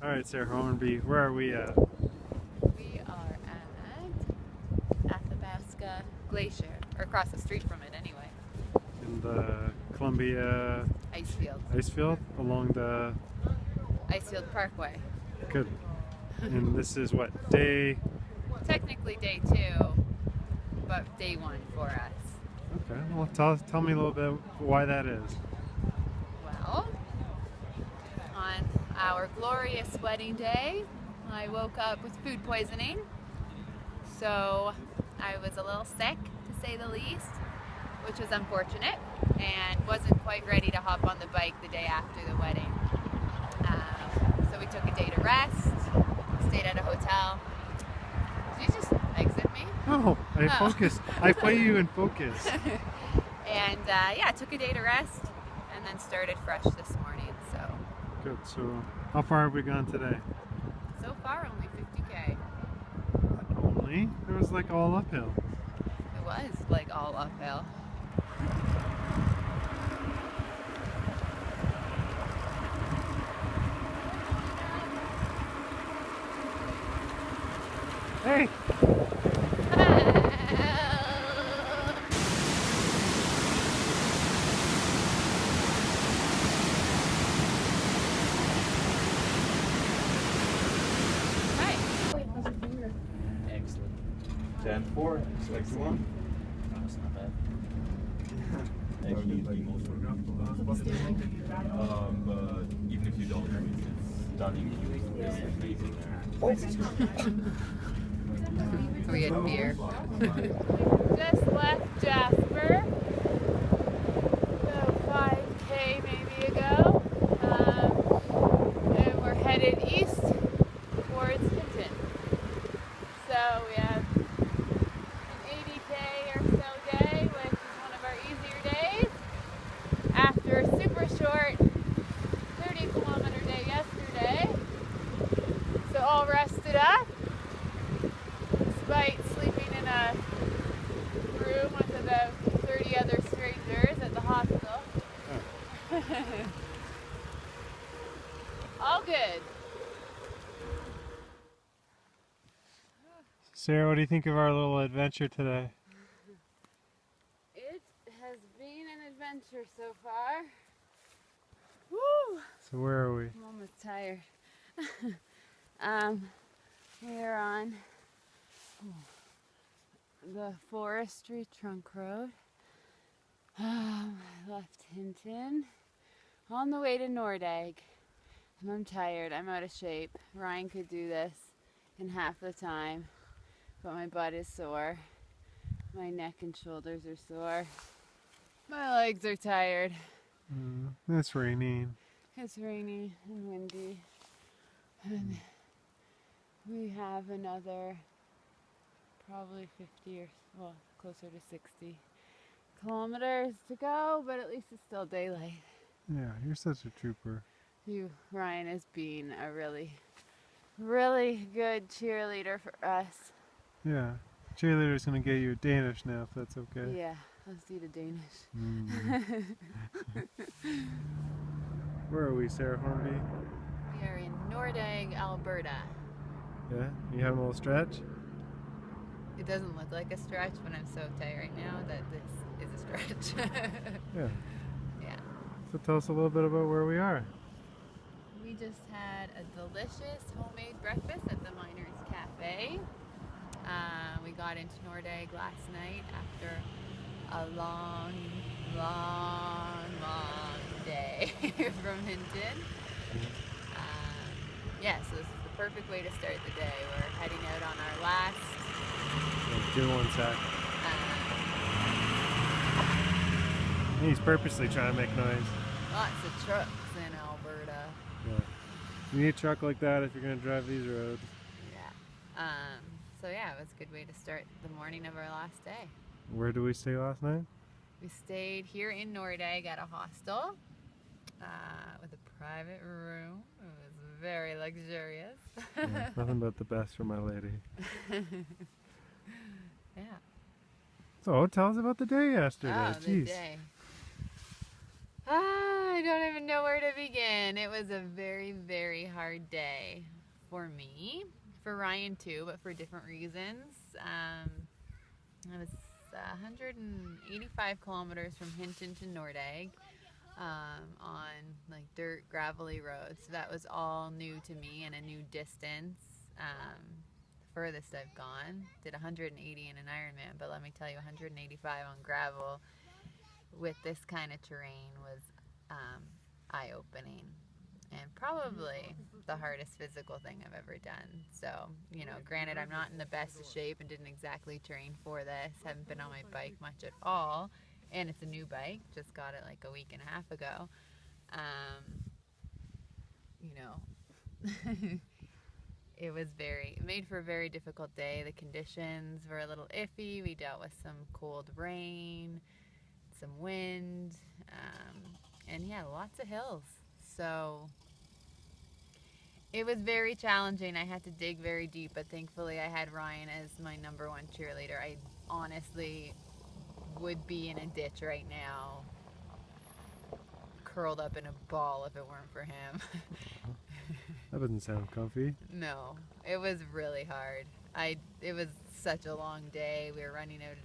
Alright, Sarah Hornby, where are we at? We are at Athabasca Glacier, or across the street from it anyway. In the Columbia Icefield along the Icefields Parkway. Good. And this is what, day? Technically day 2, but day 1 for us. Okay, well tell me a little bit why that is. Well, on our glorious wedding day, I woke up with food poisoning. So I was a little sick, to say the least, which was unfortunate, and wasn't quite ready to hop on the bike the day after the wedding. So we took a day to rest, stayed at a hotel. Did you just exit me? Oh, focused. I put you in focus. And yeah, took a day to rest and then started fresh this morning. So good. So how far have we gone today? So far only 50K. Only? It was like all uphill. It was like all uphill. Hey! Excellent. 10-4, expect one. That's not bad. Actually, the most even if you don't, it's stunning view. It's amazing. We had beer. Just left Jasper. So 5K maybe ago. And we're headed east towards Hinton. So we have an 80K or so day, which is one of our easier days. After a super short 30-kilometer day yesterday. So all rested up, despite sleeping in a room with about 30 other strangers at the hostel. Oh. All good. Sarah, what do you think of our little adventure today? It has been an adventure so far. Woo! So where are we? I'm almost tired. We're on the Forestry Trunk Road. Left Hinton. On the way to Nordegg. And I'm tired. I'm out of shape. Ryan could do this in half the time. But my butt is sore. My neck and shoulders are sore. My legs are tired. It's raining. It's rainy and windy. And we have another probably 50 or, well, closer to 60 kilometers to go, but at least it's still daylight. Yeah, you're such a trooper. Ryan is being a really, really good cheerleader for us. Yeah, cheerleader's gonna get you a Danish now, if that's okay. Yeah, let's eat a Danish. Where are we, Sarah Hornby? We are in Nordegg, Alberta. Yeah, you having a little stretch? It doesn't look like a stretch, but I'm so tired right now that this is a stretch. Yeah. Yeah. So tell us a little bit about where we are. We just had a delicious homemade breakfast at the Miners Cafe. We got into Nordegg last night after a long day from Hinton. Yeah, so this is the perfect way to start the day. We're heading out on our last. Give me one sec. He's purposely trying to make noise. Lots of trucks in Alberta. Yeah. You need a truck like that if you're going to drive these roads. Yeah. So yeah, it was a good way to start the morning of our last day. Where did we stay last night? We stayed here in Nordegg at a hostel with a private room. It was very luxurious. Yeah, nothing but the best for my lady. Yeah. So tell us about the day yesterday. Oh, the Jeez. day. I don't even know where to begin. It was a very, very hard day for me, for Ryan too, but for different reasons. It was 185 kilometers from Hinton to Nordegg on like dirt, gravelly roads. So that was all new to me and a new distance. Furthest I've gone. Did 180 in an Ironman, but let me tell you, 185 on gravel with this kind of terrain was eye-opening, and probably the hardest physical thing I've ever done. So, you know, granted, I'm not in the best of shape and didn't exactly train for this. Haven't been on my bike much at all, and it's a new bike. Just got it like a week and a half ago. You know, it made for a very difficult day. The conditions were a little iffy. We dealt with some cold rain, some wind, and yeah, lots of hills. So it was very challenging. I had to dig very deep, but thankfully I had Ryan as my number one cheerleader. I honestly would be in a ditch right now, curled up in a ball if it weren't for him. That doesn't sound comfy. No, it was really hard. It was such a long day. We were running out of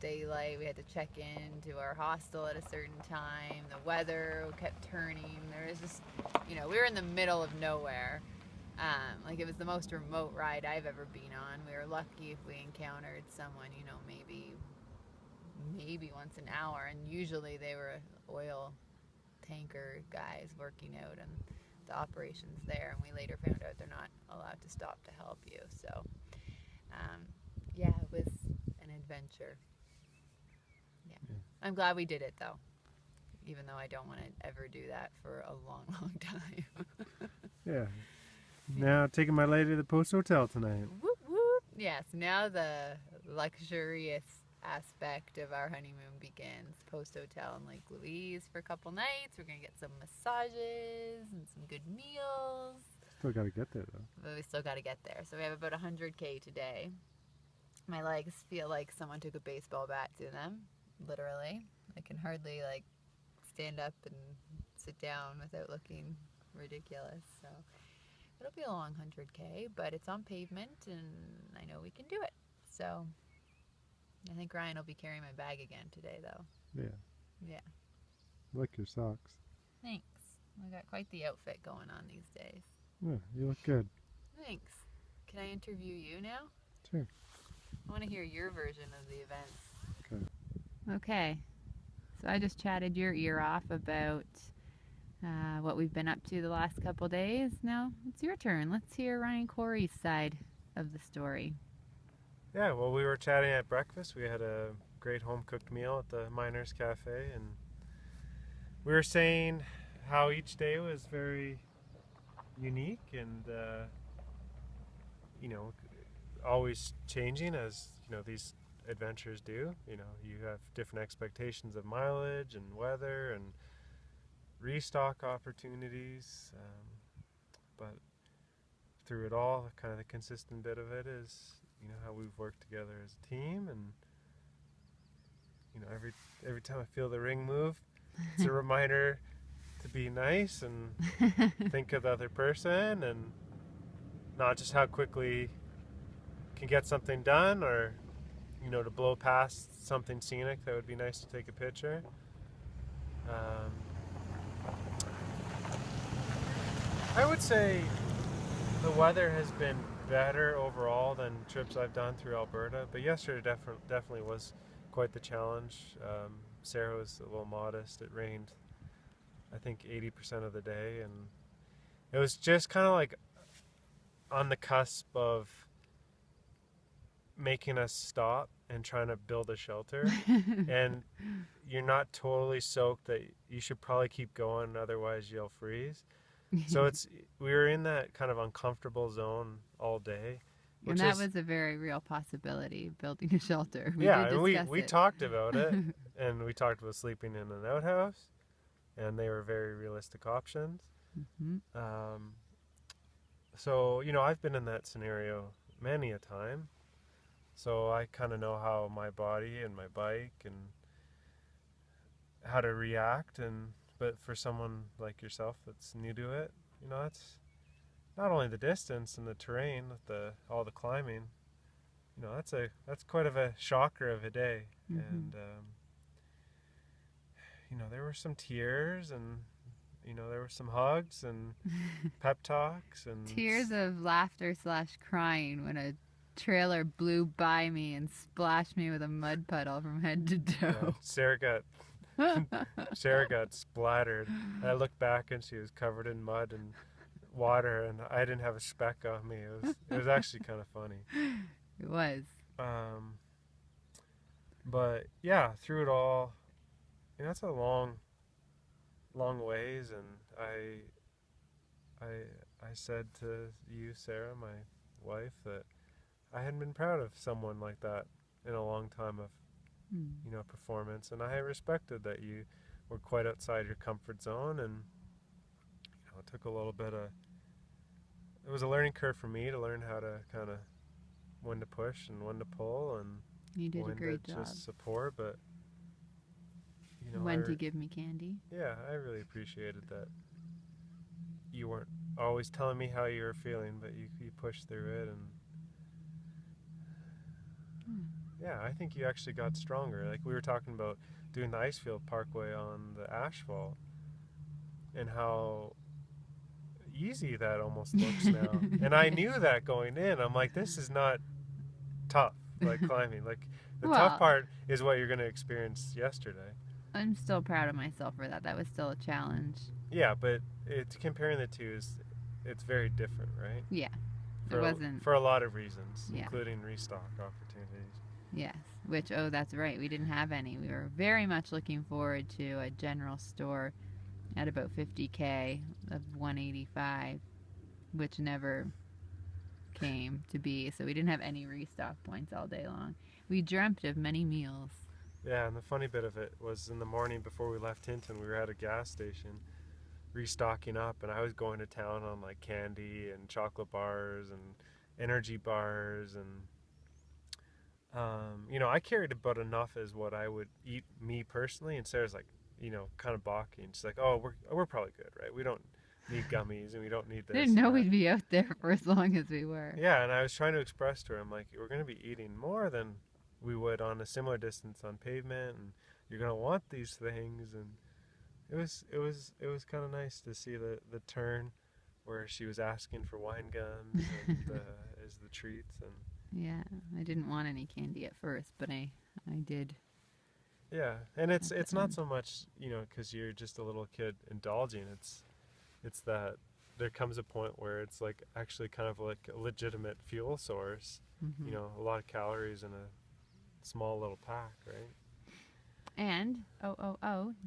daylight. We had to check in to our hostel at a certain time. The weather kept turning. There was just, you know, we were in the middle of nowhere. Like, it was the most remote ride I've ever been on. We were lucky if we encountered someone, you know, maybe once an hour, and usually they were oil tanker guys working out and the operations there, and we later found out they're not allowed to stop to help you. So yeah, it was an adventure. Yeah. I'm glad we did it though, even though I don't want to ever do that for a long time. Yeah. Now taking my lady to the Post Hotel tonight. Whoop whoop. Yes, now the luxurious aspect of our honeymoon begins. Post Hotel in Lake Louise for a couple nights. We're gonna get some massages and some good meals. Still gotta get there though. But we still gotta get there. So we have about 100K today. My legs feel like someone took a baseball bat to them, literally. I can hardly like stand up and sit down without looking ridiculous. So it'll be a long 100K, but it's on pavement and I know we can do it. So I think Ryan will be carrying my bag again today though. Yeah. Yeah. I like your socks. Thanks. I got quite the outfit going on these days. Yeah, you look good. Thanks. Can I interview you now? Sure. I want to hear your version of the events. Okay. Okay. So I just chatted your ear off about what we've been up to the last couple days. Now it's your turn. Let's hear Ryan Correy's side of the story. Yeah, well, we were chatting at breakfast. We had a great home-cooked meal at the Miners Cafe, and we were saying how each day was very unique and, you know, always changing as, you know, these adventures do. You know, you have different expectations of mileage and weather and restock opportunities, but through it all, kind of the consistent bit of it is, you know, how we've worked together as a team, and you know, every time I feel the ring move, it's a reminder to be nice and think of the other person, and not just how quickly can get something done, or you know, to blow past something scenic that would be nice to take a picture. I would say the weather has been better overall than trips I've done through Alberta, but yesterday definitely was quite the challenge. Sarah was a little modest. It rained, I think, 80% of the day, and it was just kind of like on the cusp of making us stop and trying to build a shelter. And you're not totally soaked that you should probably keep going, otherwise you'll freeze. So we were in that kind of uncomfortable zone all day. And that was a very real possibility, building a shelter. We talked about it, and we talked about sleeping in an outhouse, and they were very realistic options. Mm-hmm. So, you know, I've been in that scenario many a time, so I kind of know how my body and my bike and how to react, and but for someone like yourself that's new to it, you know, it's not only the distance and the terrain, all the climbing. You know, that's quite of a shocker of a day. And you know, there were some tears, and you know, there were some hugs and pep talks and tears of laughter / crying when a trailer blew by me and splashed me with a mud puddle from head to toe. Yeah, Sarah got splattered. I looked back and she was covered in mud and water, and I didn't have a speck on me. It was actually kind of funny. It was. But yeah, through it all, you know, it's a long ways, and I said to you, Sarah, my wife, that I hadn't been proud of someone like that in a long time of, you know, performance, and I respected that you were quite outside your comfort zone, and you know, it took a little bit of, it was a learning curve for me to learn how to kind of when to push and when to pull, and you did when a great to job. just support, but you know, when to give me candy. Yeah, I really appreciated that you weren't always telling me how you were feeling, but you pushed through it, and yeah, I think you actually got stronger. Like, we were talking about doing the Icefields Parkway on the asphalt and how easy that almost looks now. And I knew that going in. I'm like, this is not tough, like climbing. Like, the tough part is what you're going to experience yesterday. I'm still proud of myself for that. That was still a challenge. Yeah, but it's comparing the two it's very different, right? Yeah. It wasn't for a lot of reasons, including restock opportunities. Yes, which, that's right, we didn't have any. We were very much looking forward to a general store at about 50K of 185, which never came to be, so we didn't have any restock points all day long. We dreamt of many meals. Yeah, and the funny bit of it was in the morning before we left Hinton, we were at a gas station restocking up, and I was going to town on like candy and chocolate bars and energy bars, and you know, I carried about enough as what I would eat, me personally, and Sarah's like, you know, kind of balking. She's like, oh, we're probably good, right? We don't need gummies, and we don't need this. I didn't know we'd be out there for as long as we were. Yeah, and I was trying to express to her, I'm like, we're going to be eating more than we would on a similar distance on pavement, and you're going to want these things. And it was kind of nice to see the turn where she was asking for wine gums and as the treats. And yeah, I didn't want any candy at first, but I did. Yeah, and it's not so much, you know, because you're just a little kid indulging. It's that there comes a point where it's like actually kind of like a legitimate fuel source. You know, a lot of calories in a small little pack, right? And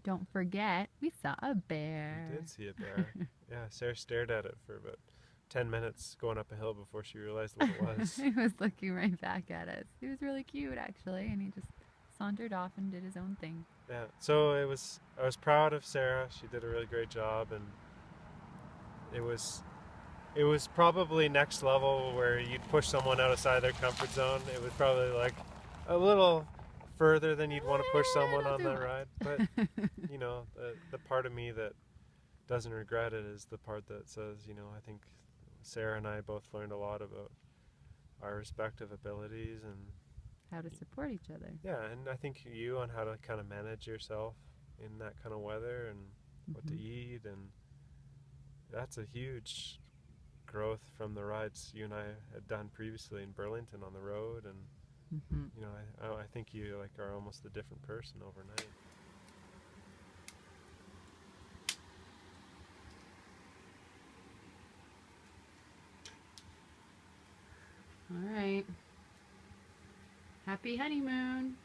don't forget, we saw a bear. We did see a bear. Yeah, Sarah stared at it for about 10 minutes going up a hill before she realized what it was. He was looking right back at us. He was really cute, actually, and he just sauntered off and did his own thing. Yeah, so I was proud of Sarah. She did a really great job, and it was probably next level where you'd push someone outside their comfort zone. It was probably like a little further than you'd want to push someone on the ride, but you know, the part of me that doesn't regret it is the part that says, you know, I think Sarah and I both learned a lot about our respective abilities and how to support each other. Yeah, and I think you on how to kind of manage yourself in that kind of weather and what to eat, and that's a huge growth from the rides you and I had done previously in Burlington on the road, and you know, I think you like are almost a different person overnight. All right. Happy honeymoon.